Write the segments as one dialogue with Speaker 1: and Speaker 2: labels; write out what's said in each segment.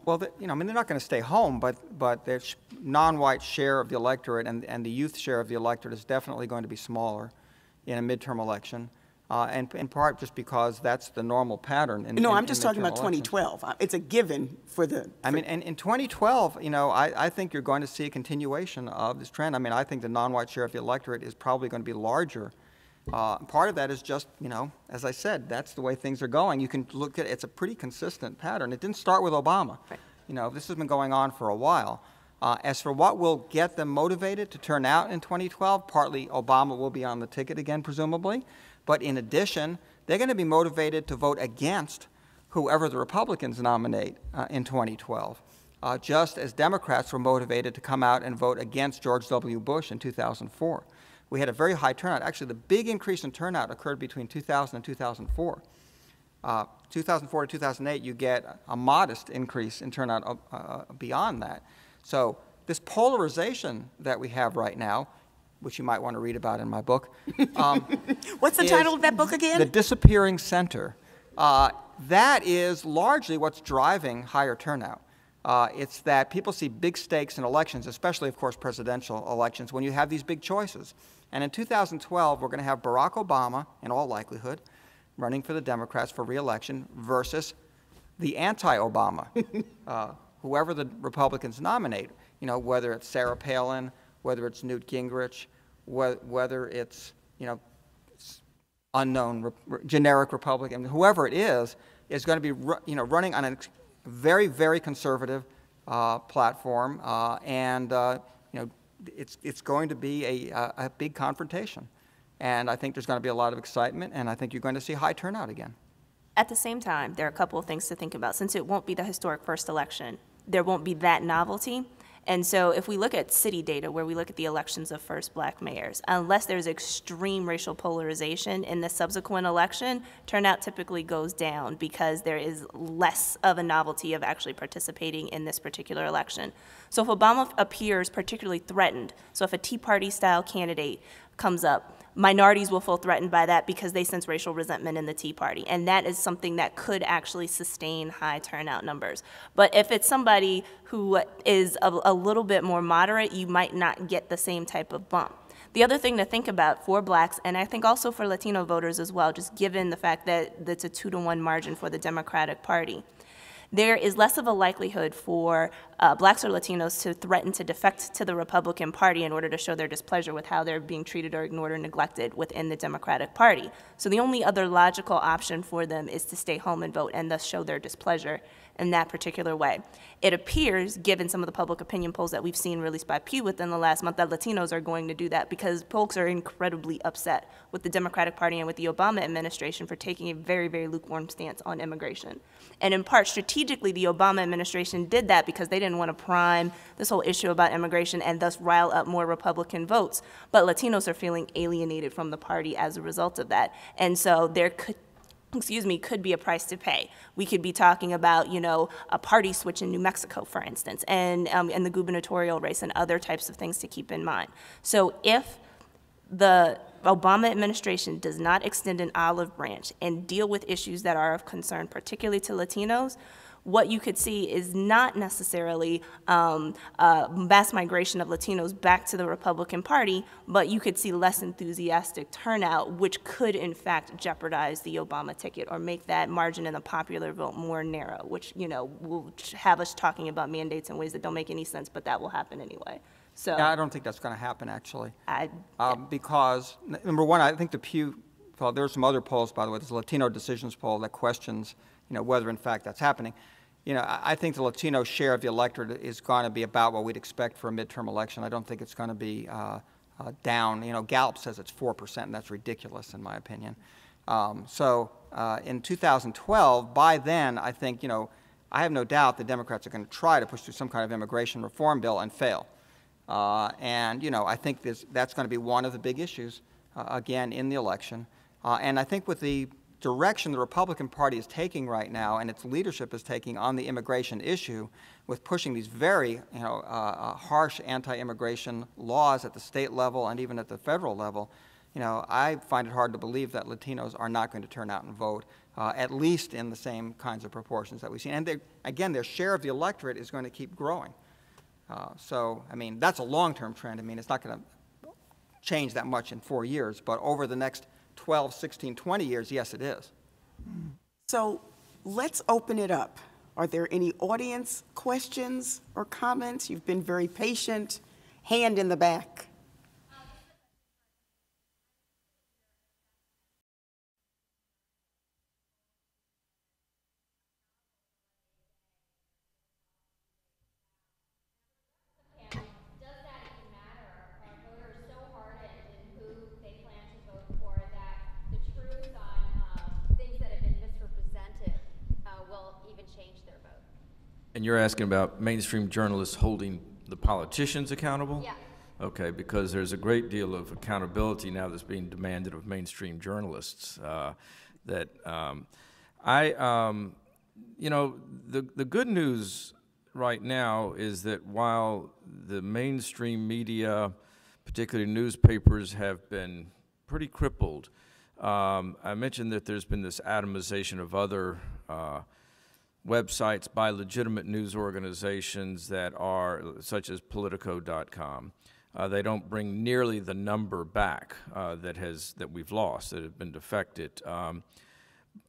Speaker 1: Well, you know, I mean, they're not going to stay home, but their non-white share of the electorate and the youth share of the electorate is definitely going to be smaller in a midterm election, and in part just because that's the normal pattern.
Speaker 2: No, I'm just talking about 2012. It's a given for the.
Speaker 1: I mean, and in 2012, you know, I think you're going to see a continuation of this trend. I mean, I think the non-white share of the electorate is probably going to be larger. Part of that is just, you know, as I said, that's the way things are going. You can look at it's a pretty consistent pattern. It didn't start with Obama.
Speaker 2: Right.
Speaker 1: You know, this has been going on for a while. As for what will get them motivated to turn out in 2012, partly Obama will be on the ticket again, presumably. But in addition, they're going to be motivated to vote against whoever the Republicans nominate in 2012, just as Democrats were motivated to come out and vote against George W. Bush in 2004. We had a very high turnout. Actually, the big increase in turnout occurred between 2000 and 2004. 2004 to 2008, you get a modest increase in turnout beyond that. So this polarization that we have right now, which you might want to read about in my book.
Speaker 2: What's the title of that book again?
Speaker 1: The Disappearing Center. That is largely what's driving higher turnout. It's that people see big stakes in elections, especially, of course, presidential elections, when you have these big choices. And in 2012, we're going to have Barack Obama, in all likelihood, running for the Democrats for re-election versus the anti-Obama, whoever the Republicans nominate, you know, whether it's Sarah Palin, whether it's Newt Gingrich, whether it's, you know, unknown, generic Republican, whoever it is going to be, you know, running on a very, very conservative platform, and you know, it's going to be a big confrontation. And I think there's going to be a lot of excitement, and I think you're going to see high turnout again.
Speaker 3: At the same time, there are a couple of things to think about. Since it won't be the historic first election, there won't be that novelty. And so if we look at city data, where we look at the elections of first black mayors, unless there's extreme racial polarization in the subsequent election, turnout typically goes down because there is less of a novelty of actually participating in this particular election. So if Obama appears particularly threatened, so if a Tea Party-style candidate comes up, minorities will feel threatened by that because they sense racial resentment in the Tea Party. And that is something that could actually sustain high turnout numbers. But if it's somebody who is a little bit more moderate, you might not get the same type of bump. The other thing to think about for blacks, and I think also for Latino voters as well, just given the fact that it's a 2-to-1 margin for the Democratic Party, there is less of a likelihood for blacks or Latinos to threaten to defect to the Republican Party in order to show their displeasure with how they're being treated or ignored or neglected within the Democratic Party. So the only other logical option for them is to stay home and vote and thus show their displeasure in that particular way. It appears, given some of the public opinion polls that we've seen released by Pew within the last month, that Latinos are going to do that because folks are incredibly upset with the Democratic Party and with the Obama administration for taking a very, very lukewarm stance on immigration. And in part, strategically, the Obama administration did that because they didn't want to prime this whole issue about immigration and thus rile up more Republican votes. But Latinos are feeling alienated from the party as a result of that. And so there could be a price to pay. We could be talking about, you know, a party switch in New Mexico, for instance, and the gubernatorial race and other types of things to keep in mind. So if the Obama administration does not extend an olive branch and deal with issues that are of concern, particularly to Latinos, what you could see is not necessarily mass migration of Latinos back to the Republican Party, but you could see less enthusiastic turnout, which could in fact jeopardize the Obama ticket or make that margin in the popular vote more narrow, which, you know, will have us talking about mandates in ways that don't make any sense, but that will happen anyway. So
Speaker 1: yeah, I don't think that's going to happen, actually, because, number one, I think the Pew, well, there are some other polls, by the way. There's a Latino Decisions poll that questions, you know, whether in fact that's happening. You know, I think the Latino share of the electorate is going to be about what we'd expect for a midterm election. I don't think it's going to be down. You know, Gallup says it's 4%, and that's ridiculous in my opinion. In 2012, by then, I think, you know, I have no doubt the Democrats are going to try to push through some kind of immigration reform bill and fail. And, you know, I think that's going to be one of the big issues, again, in the election. And I think with the direction the Republican Party is taking right now and its leadership is taking on the immigration issue with pushing these very, you know, harsh anti-immigration laws at the state level and even at the federal level, you know, I find it hard to believe that Latinos are not going to turn out and vote at least in the same kinds of proportions that we've seen. And again, their share of the electorate is going to keep growing. So, I mean, that's a long-term trend. I mean, it's not going to change that much in 4 years, but over the next 12, 16, 20 years, yes, it is.
Speaker 2: So let's open it up. Are there any audience questions or comments? You've been very patient. Hand in the back.
Speaker 4: And you're asking about mainstream journalists holding the politicians accountable?
Speaker 5: Yeah.
Speaker 4: Okay, because there's a great deal of accountability now that's being demanded of mainstream journalists. You know, the good news right now is that while the mainstream media, particularly newspapers, have been pretty crippled, I mentioned that there's been this atomization of other websites by legitimate news organizations that are, such as Politico.com. They don't bring nearly the number back that we've lost, that have been defected.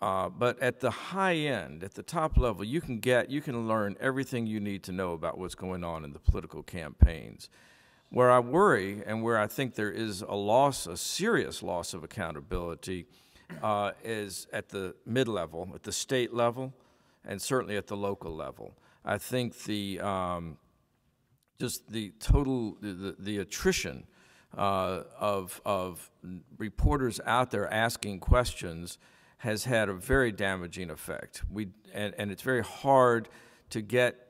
Speaker 4: But at the high end, at the top level, you can learn everything you need to know about what's going on in the political campaigns. Where I worry and where I think there is a serious loss of accountability, is at the mid-level, at the state level, and certainly at the local level. I think just the total, the attrition of reporters out there asking questions has had a very damaging effect. And it's very hard to get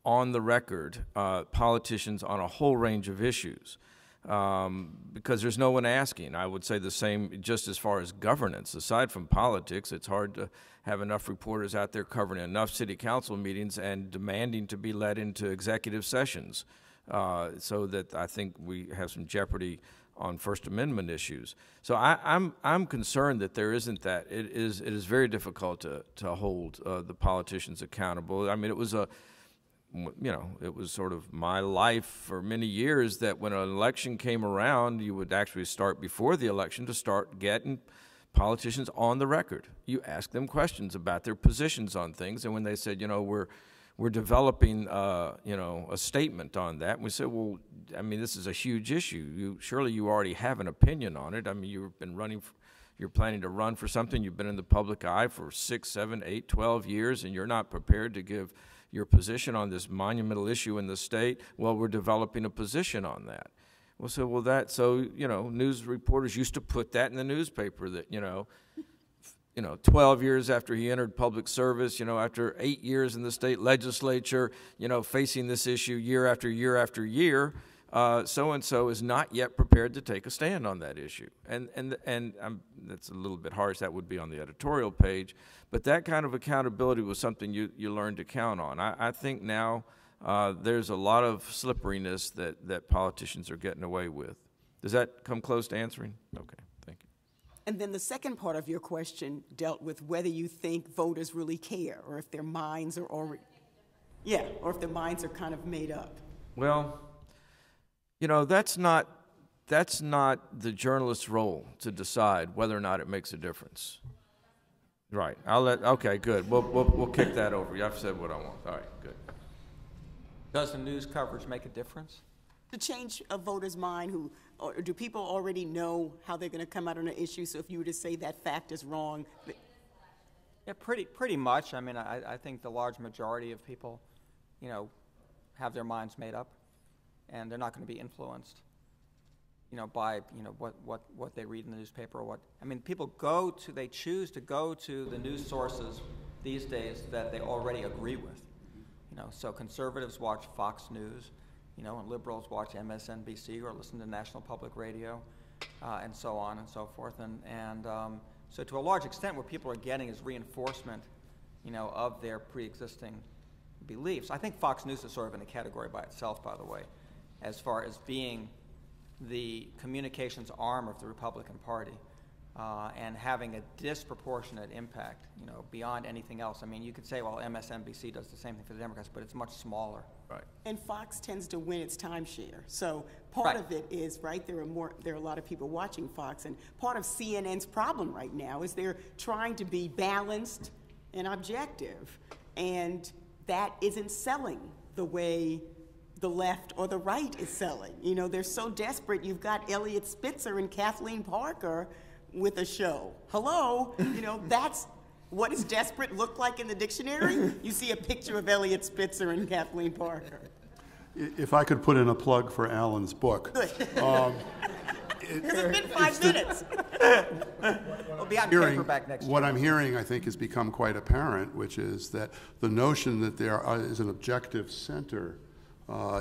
Speaker 4: on the record politicians on a whole range of issues because there's no one asking. I would say the same just as far as governance. Aside from politics, it's hard to have enough reporters out there covering enough city council meetings and demanding to be led into executive sessions so that I think we have some jeopardy on First Amendment issues. So I'm concerned that there isn't that. It is very difficult to hold the politicians accountable. I mean, it was it was sort of my life for many years that when an election came around, you would actually start before the election to start getting politicians on the record. You ask them questions about their positions on things, and when they said, we're developing, a statement on that, and we said, well, I mean, this is a huge issue. Surely you already have an opinion on it. I mean, you're planning to run for something. You've been in the public eye for 6, 7, 8, 12 years, and you're not prepared to give your position on this monumental issue in the state. Well, we're developing a position on that. Well, so news reporters used to put that in the newspaper that, 12 years after he entered public service, after 8 years in the state legislature, facing this issue year after year after year, so-and-so is not yet prepared to take a stand on that issue. And that's a little bit harsh. That would be on the editorial page. But that kind of accountability was something you learned to count on. I think now there's a lot of slipperiness that politicians are getting away with. Does that come close to answering? Okay, thank you.
Speaker 2: And then the second part of your question dealt with whether you think voters really care or if their minds are already, or if their minds are kind of made up.
Speaker 4: Well, that's not the journalist's role to decide whether or not it makes a difference. Right. Okay, good. We'll kick that over. I've said what I want. All right, good.
Speaker 1: Does the news coverage make a difference?
Speaker 2: To change a voter's mind, or do people already know how they're going to come out on an issue? So if you were to say that fact is wrong.
Speaker 1: Yeah, pretty much. I mean, I think the large majority of people, have their minds made up, and they're not going to be influenced, by what they read in the newspaper or what. I mean, people they choose to go to the news sources these days that they already agree with. So conservatives watch Fox News, and liberals watch MSNBC or listen to National Public Radio, and so on and so forth. And so to a large extent, what people are getting is reinforcement, of their pre-existing beliefs. I think Fox News is sort of in a category by itself, by the way, as far as being the communications arm of the Republican Party. and having a disproportionate impact, beyond anything else. I mean, you could say, well, MSNBC does the same thing for the Democrats, but it's much smaller.
Speaker 4: Right.
Speaker 2: And Fox tends to win its timeshare. So part of it is, there are a lot of people watching Fox, and part of CNN's problem right now is they're trying to be balanced and objective, and that isn't selling the way the left or the right is selling. They're so desperate. You've got Elliot Spitzer and Kathleen Parker with a show. Hello, that's what does desperate look like in the dictionary? You see a picture of Elliot Spitzer and Kathleen Parker.
Speaker 5: If I could put in a plug for Alan's book.
Speaker 2: Because it's been 5 minutes.
Speaker 1: We'll be on paperback next year.
Speaker 5: What I'm hearing, I think, has become quite apparent, which is that the notion that there is an objective center,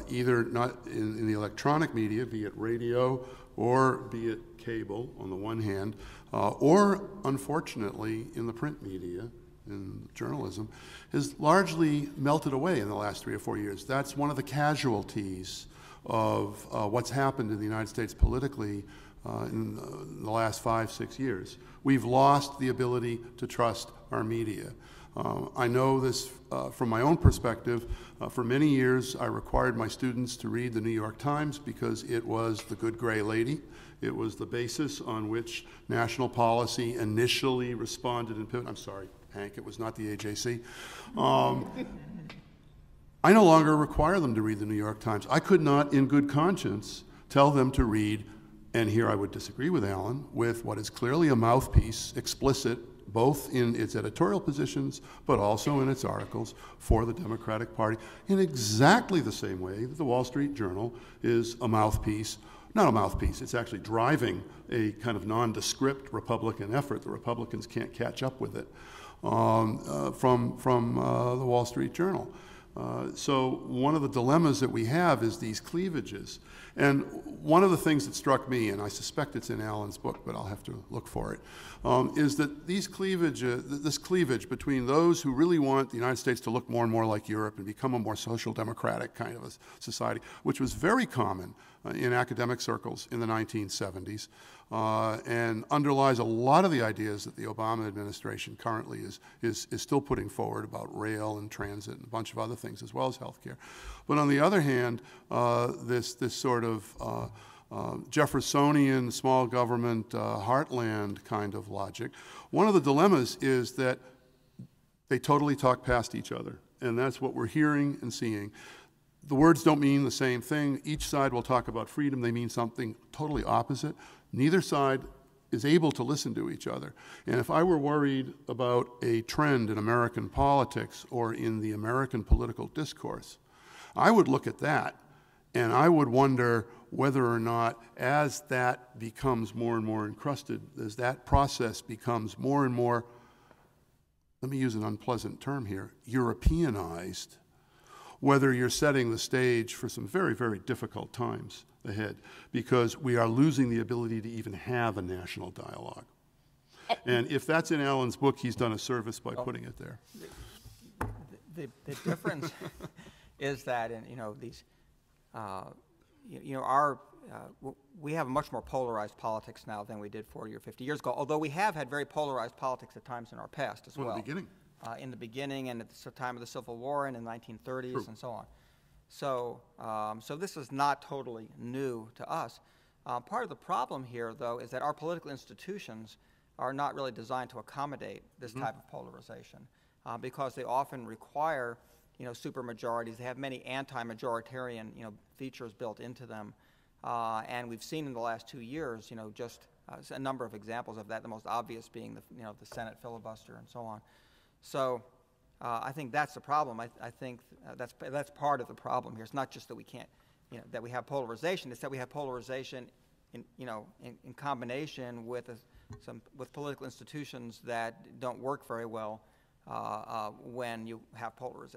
Speaker 5: either not in the electronic media, be it radio or be it cable on the one hand, or unfortunately in the print media, in journalism, has largely melted away in the last 3 or 4 years. That's one of the casualties of what's happened in the United States politically in the last 5, 6 years. We've lost the ability to trust our media. I know this from my own perspective. For many years, I required my students to read the New York Times because it was the good gray lady. It was the basis on which national policy initially responded in pivot. I'm sorry, Hank, it was not the AJC. I no longer require them to read the New York Times. I could not, in good conscience, tell them to read, and here I would disagree with Alan, with what is clearly a mouthpiece, explicit, both in its editorial positions, but also in its articles for the Democratic Party, in exactly the same way that the Wall Street Journal is a mouthpiece. Not a mouthpiece, it's actually driving a kind of nondescript Republican effort. The Republicans can't catch up with it from the Wall Street Journal. So one of the dilemmas that we have is these cleavages. And one of the things that struck me, and I suspect it's in Alan's book, but I'll have to look for it, is that this cleavage between those who really want the United States to look more and more like Europe and become a more social democratic kind of a society, which was very common in academic circles in the 1970s, and underlies a lot of the ideas that the Obama administration currently is still putting forward about rail and transit and a bunch of other things, as well as healthcare. But on the other hand, this sort of Jeffersonian small government heartland kind of logic, one of the dilemmas is that they totally talk past each other, and that's what we're hearing and seeing. The words don't mean the same thing. Each side will talk about freedom. They mean something totally opposite. Neither side is able to listen to each other. And if I were worried about a trend in American politics or in the American political discourse, I would look at that and I would wonder whether or not, as that becomes more and more encrusted, as that process becomes more and more, let me use an unpleasant term here, Europeanized, whether you're setting the stage for some very, very difficult times ahead, because we are losing the ability to even have a national dialogue. And if that's in Alan's book, he's done a service by putting it there.
Speaker 1: The difference is that in we have much more polarized politics now than we did 40 or 50 years ago, although we have had very polarized politics at times in our past as well.
Speaker 5: From the beginning.
Speaker 1: In the beginning and at the time of the Civil War and in the 1930s
Speaker 5: True.
Speaker 1: and so on. So this is not totally new to us. Part of the problem here, though, is that our political institutions are not really designed to accommodate this type of polarization because they often require, supermajorities. They have many anti-majoritarian, features built into them. And we've seen in the last 2 years, just a number of examples of that, the most obvious being the Senate filibuster and so on. So I think that's the problem. I think that's part of the problem here. It's not just that we can't, that we have polarization. It's that we have polarization in combination with with political institutions that don't work very well when you have polarization.